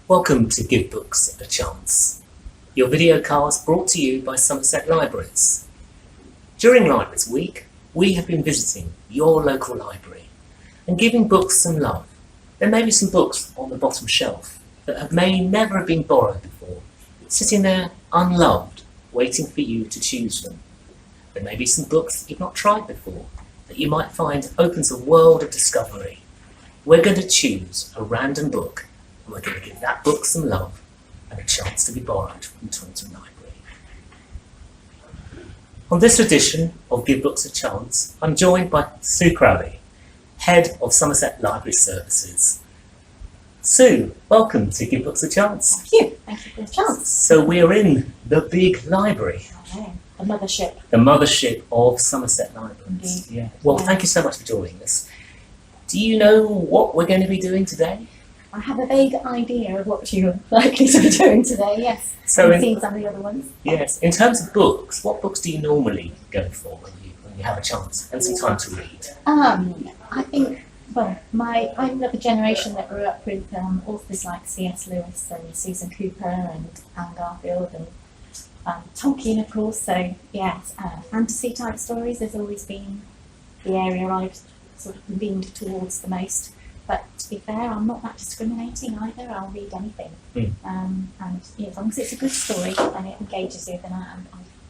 Welcome to Give Books a Chance, your videocast brought to you by Somerset Libraries. During Libraries Week, we have been visiting your local library and giving books some love. There may be some books on the bottom shelf that may never have been borrowed before, sitting there unloved, waiting for you to choose them. There may be some books you've not tried before that you might find opens a world of discovery. We're going to choose a random book and we're going to give that book some love and a chance to be borrowed from Taunton Library. On this edition of Give Books a Chance, I'm joined by Sue Crowley, Head of Somerset Library Services. Sue, welcome to Give Books a Chance. Thank you for the chance. So we're in the big library. The mothership. The mothership of Somerset Libraries. Indeed. Yeah. Well, thank you so much for joining us. Do you know what we're going to be doing today? I have a vague idea of what you're likely to be doing today, yes. So I've seen some of the other ones. Yes. In terms of books, what books do you normally go for when you have a chance and some time to read? I think, I'm of a generation that grew up with authors like C.S. Lewis and Susan Cooper and Anne Garfield and Tolkien, of course. So, yes, fantasy type stories has always been the area I've sort of leaned towards the most. But to be fair, I'm not that discriminating either. I'll read anything. And as long as it's a good story and it engages you, then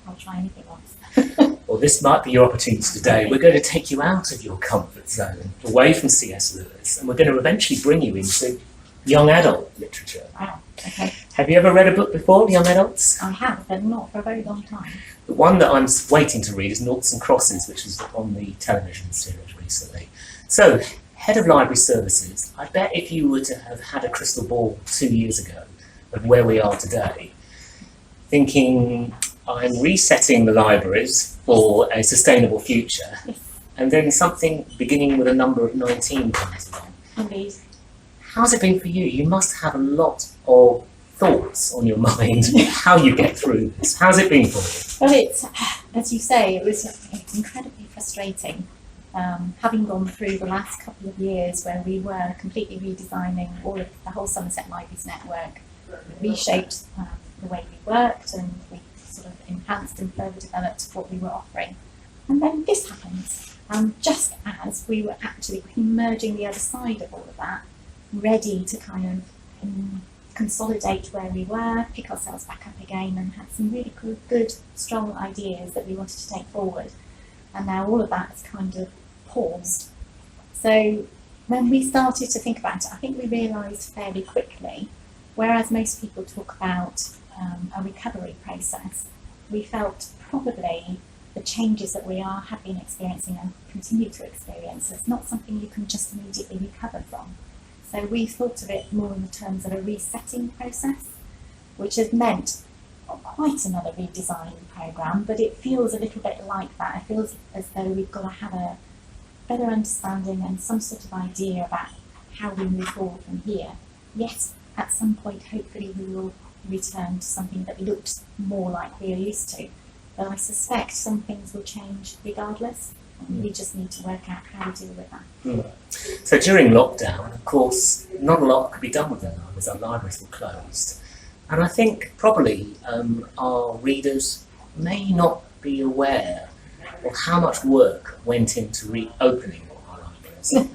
I'll try anything else. Well, this might be your opportunity today. We're going to take you out of your comfort zone, away from C.S. Lewis, and we're going to eventually bring you into young adult literature. Wow, okay. Have you ever read a book before, young adults? I have, but not for a very long time. The one that I'm waiting to read is Noughts and Crosses, which was on the television series recently. So, Head of Library Services, I bet if you were to have had a crystal ball 2 years ago of where we are today, thinking I'm resetting the libraries for a sustainable future, Yes. and then something beginning with a number of 19 comes along. Indeed. How's it been for you? You must have a lot of thoughts on your mind how you get through this. How's it been for you? Well, it's, as you say, it's incredibly frustrating. Having gone through the last couple of years where we were completely redesigning all of the whole Somerset Libraries network, we reshaped the way we worked and we sort of enhanced and further developed what we were offering. And then this happens, just as we were actually emerging the other side of all of that, ready to kind of consolidate where we were, pick ourselves back up again, and had some really good, strong ideas that we wanted to take forward. And now all of that is kind of paused. So when we started to think about it, I think we realised fairly quickly, whereas most people talk about a recovery process, we felt probably the changes that we have been experiencing and continue to experience is not something you can just immediately recover from. So we thought of it more in the terms of a resetting process, which has meant not quite another redesign programme, but it feels a little bit like that. It feels as though we've got to have a better understanding and some sort of idea about how we move forward from here. Yes, at some point, hopefully, we will return to something that looks more like we are used to. But I suspect some things will change regardless, and we just need to work out how to deal with that. So during lockdown, of course, not a lot could be done with our libraries. Our libraries were closed. And I think probably our readers may not be aware of how much work went into reopening our libraries.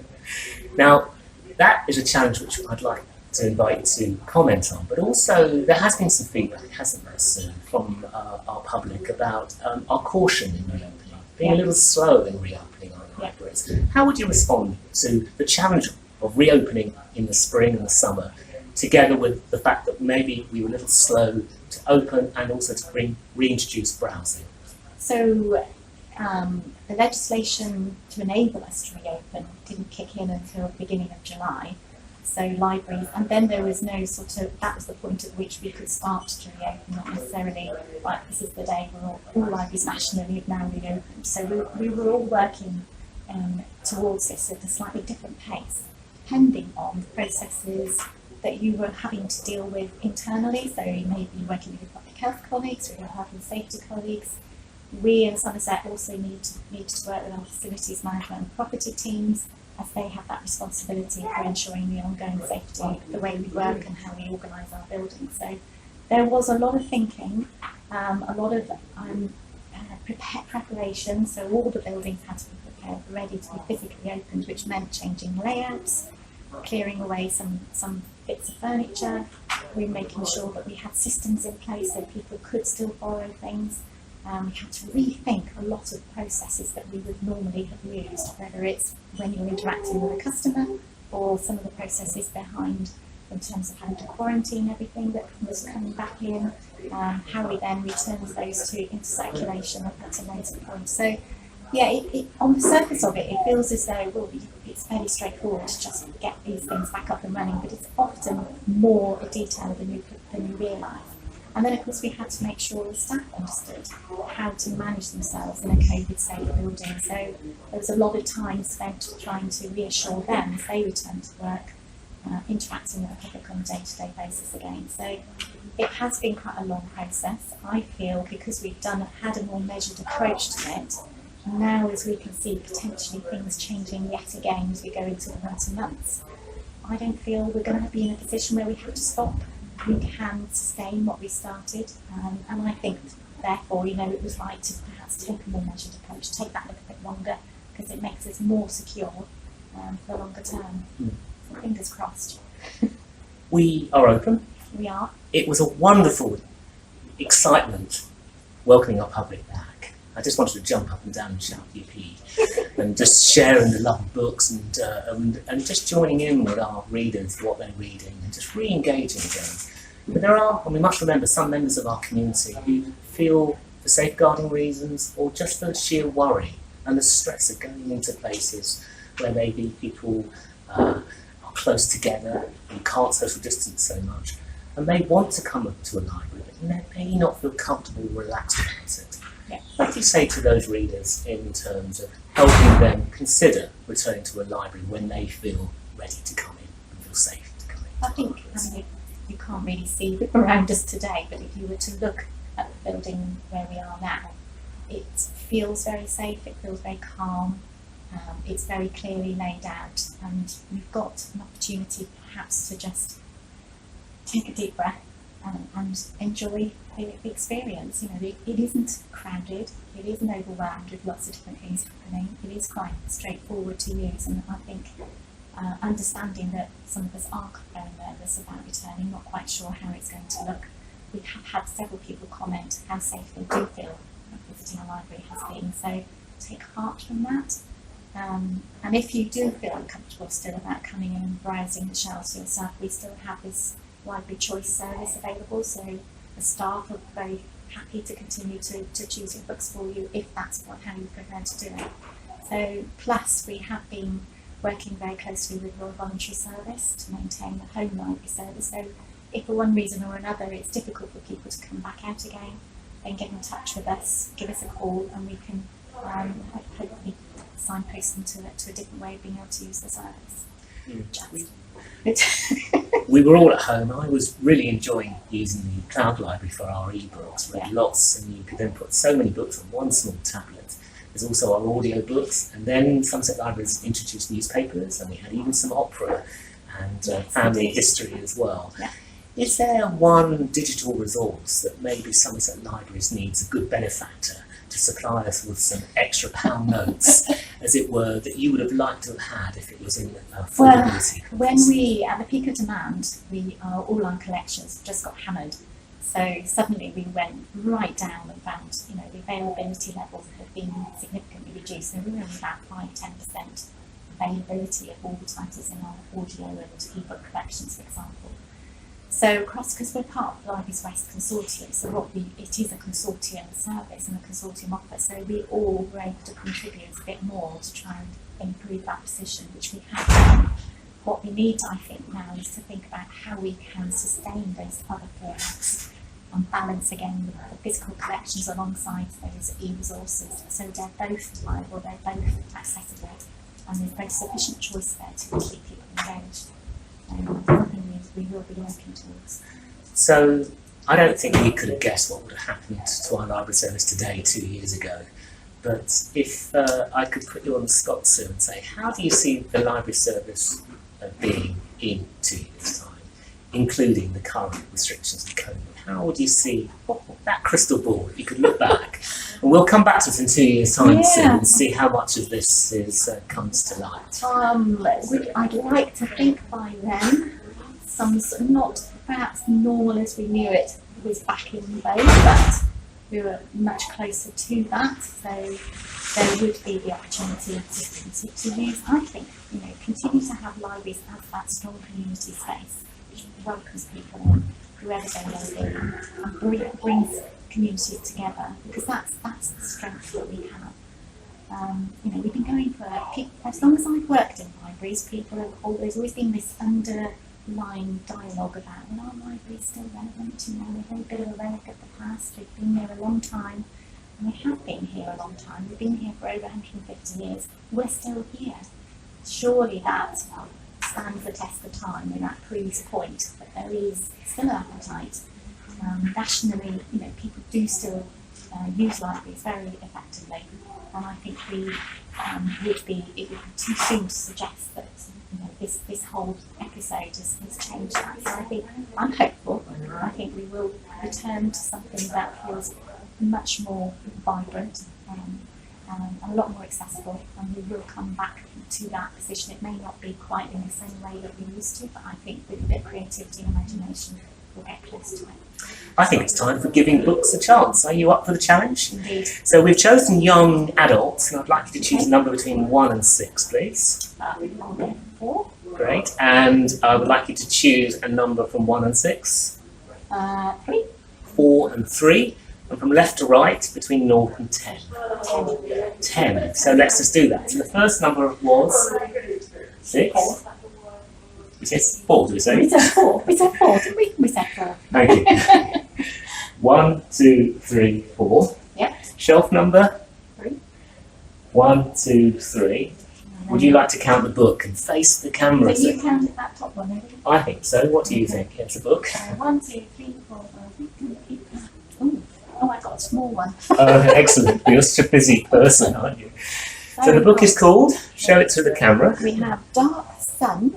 Now, that is a challenge which I'd like to invite you to comment on, but also there has been some feedback, hasn't there, Sue, from our public about our caution in reopening, being a little slow in reopening our libraries. How would you respond to the challenge of reopening in the spring and the summer, together with the fact that maybe we were a little slow to open and also to reintroduce browsing? So the legislation to enable us to reopen didn't kick in until the beginning of July. So libraries, and then there was no that was the point at which we could start to reopen, not necessarily like this is the day where all libraries nationally have now reopened. So we were all working towards this at a slightly different pace, depending on the processes that you were having to deal with internally. So you may be working with your public health colleagues or your health and safety colleagues. We in Somerset also need to work with our facilities management and property teams as they have that responsibility for ensuring the ongoing safety of the way we work and how we organise our buildings. So there was a lot of thinking, a lot of preparation, so all the buildings had to be prepared, ready to be physically opened, which meant changing layouts, clearing away some bits of furniture. We're making sure that we had systems in place so people could still borrow things. We had to rethink a lot of processes that we would normally have used, whether it's when you're interacting with a customer or some of the processes behind in terms of having to quarantine everything that was coming back in, how we then returned those into circulation at a later point. So yeah, on the surface of it, it feels as though, well, it's fairly straightforward to just get these things back up and running, but it's often more detailed than you realise. And then, of course, we had to make sure the staff understood how to manage themselves in a COVID-safe building. So there was a lot of time spent trying to reassure them as they returned to work, interacting with the public on a day-to-day basis again. So it has been quite a long process. I feel because we've had a more measured approach to it, now as we can see potentially things changing yet again as we go into the winter months, I don't feel we're going to be in a position where we have to stop. We can sustain what we started, and I think therefore, it was right to perhaps take a more measured approach, take that a little bit longer, because it makes us more secure for the longer term. So fingers crossed. We are open. We are. It was a wonderful excitement welcoming our public back. I just wanted to jump up and down and shout yippee, and just sharing the love of books and just joining in with our readers, what they're reading, and just re-engaging again. But there are, and we must remember, some members of our community who feel, for safeguarding reasons or just for sheer worry and the stress of going into places where maybe people are close together and can't social distance so much, and they want to come up to a library, but they may not feel comfortable or relaxed about it. Yeah. What do you say to those readers in terms of helping them consider returning to a library when they feel ready to come in and feel safe to come in? I think, you can't really see around us today, but if you were to look at the building where we are now, it feels very safe, it feels very calm, it's very clearly laid out, and we've got an opportunity perhaps to just take a deep breath and enjoy the experience. It isn't crowded, it isn't overwhelmed with lots of different things happening, it is quite straightforward to use, and I think understanding that some of us are very nervous about returning, not quite sure how it's going to look. We have had several people comment how safe they do feel visiting a library has been, so take heart from that. And if you do feel uncomfortable still about coming in and browsing the shelves yourself, we still have this library choice service available, so the staff are very happy to continue to choose your books for you if that's how you prefer to do it. So plus we have been working very closely with Royal Voluntary Service to maintain the home library service, so if for one reason or another it's difficult for people to come back out again, then get in touch with us, give us a call, and we can hopefully signpost them to a different way of being able to use the service. We were all at home. I was really enjoying using the cloud library for our e-books. We had lots, and you could then put so many books on one small tablet. There's also our audio books, and then Somerset Libraries introduced newspapers, and we had even some opera and family history as well. Yeah. Is there one digital resource that maybe Somerset Libraries needs a good benefactor to supply us with some extra pound notes, as it were, that you would have liked to have had if it was in affordability? Well, when we, at the peak of demand, all our collections just got hammered. So suddenly we went right down and found, the availability levels had been significantly reduced. So we were only about 5-10% availability of all the titles in our audio and ebook collections, for example. So because we're part of the Libraries West Consortium, so it is a consortium service and a consortium offer, so we all were able to contribute a bit more to try and improve that position, which we have done. What we need, I think, now is to think about how we can sustain those other formats and balance again the physical collections alongside those e-resources, so they're both viable, they're both accessible, and there's both sufficient choice there to keep people engaged. Something we will be working towards. So I don't think we could have guessed what would have happened to our library service today 2 years ago. but if I could put you on the spot, Sue, and say, how do you see the library service being in 2 years' time, including the current restrictions of COVID? How would you see that crystal ball if you could look back? And we'll come back to it in 2 years' time, Sue, and see how much of this comes to light. I'd like to think by then, not perhaps normal as we knew it was back in vogue, but we were much closer to that. So there would be the opportunity to use, I think, continue to have libraries as that strong community space, which welcomes people in, whoever they may be, and brings communities together, because that's the strength that we have. We've been going for, as long as I've worked in libraries, there's always been this underlying dialogue about, well, our library's still relevant, we're a bit of a relic of the past, we've been here a long time, and we have been here a long time, we've been here for over 150 years, we're still here. Surely that stands the test of time, and that proves a point that there is still an appetite. Nationally, people do still use libraries very effectively, and I think it would be too soon to suggest that this whole episode has changed that. So I think I'm hopeful. I think we will return to something that feels much more vibrant and a lot more accessible, and we will come back to that position. It may not be quite in the same way that we used to, but I think with a bit of creativity and imagination, we'll get close to it. I think it's time for giving books a chance. Are you up for the challenge? Indeed. So we've chosen young adults, and I'd like you to choose a number between 1 and 6, please. I'll go 4. Great. And I would like you to choose a number from 1 and 6. 3. 4 and 3. And from left to right, between 0 and 10. 10. So let's just do that. So the first number was 6. Yes, 4, did we say? We said 4. We said 4, didn't we? We said 4. Thank you. 1, 2, 3, 4. Yep. Shelf number? 3. 1, 2, 3. Would you like to count the book and face the camera? So you counted that top one, haven't you? I think so. What do you think? It's a book. 1, 2, 3, 4, 5. Oh, I got a small one. Excellent. You're such a busy person, aren't you? So the book is called, show it to the camera. We have Dark Sun,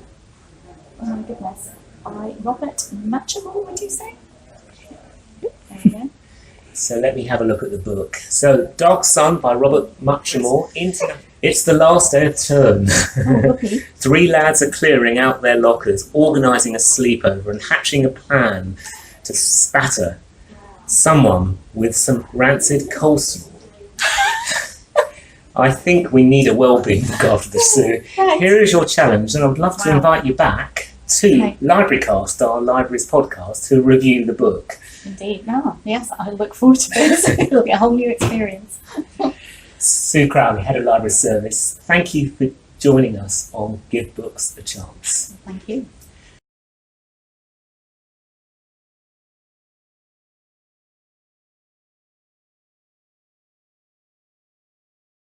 oh my goodness, by Robert Muchamore, would you say? There we go. So let me have a look at the book. So Dark Sun by Robert Muchamore. It's the last day of term. Oh, 3 lads are clearing out their lockers, organising a sleepover and hatching a plan to spatter someone with some rancid coleslaw. I think we need a well-being book after this, Sue. Here is your challenge, and I would love to invite you back to Librarycast, our libraries podcast, to review the book. Indeed. No, yes, I look forward to it. It'll be a whole new experience. Sue Crowley, Head of Library Service, thank you for joining us on Give Books a Chance. Thank you.